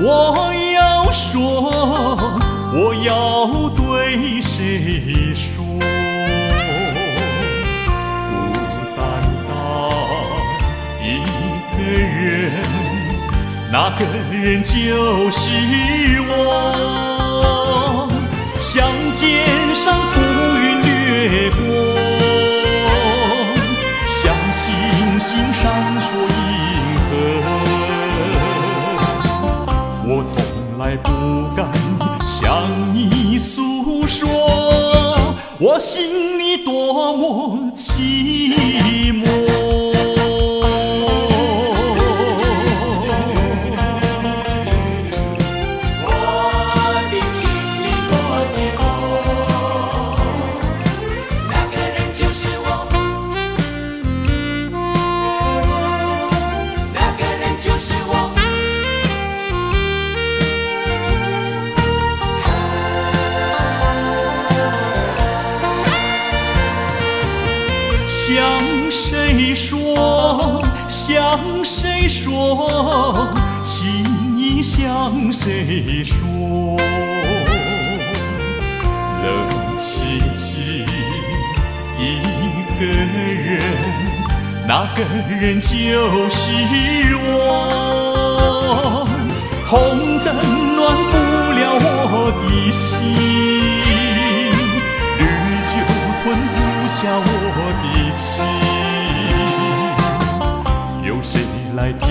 我要说，我要对谁说？孤单的一个人，那个人就是我。像天上浮云掠过，像星星闪烁银河。我从来不敢向你诉说，我心里多么寂寞。向谁说？向谁说？情意向谁说？冷凄凄一个人，那个人就是我。红灯暖不了我的心，绿酒吞不下我的情。有谁来听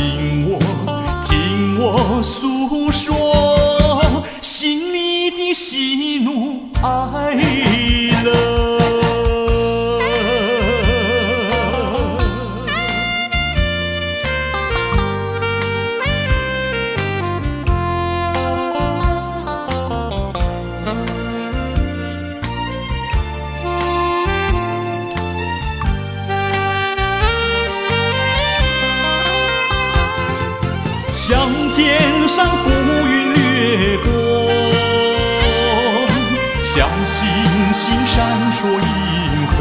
我诉说心里的喜怒哀乐？像天上浮云掠过，像星星闪烁银河。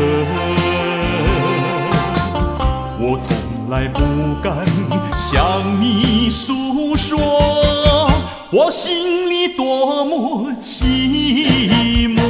我从来不敢向你诉说，我心里多么寂寞。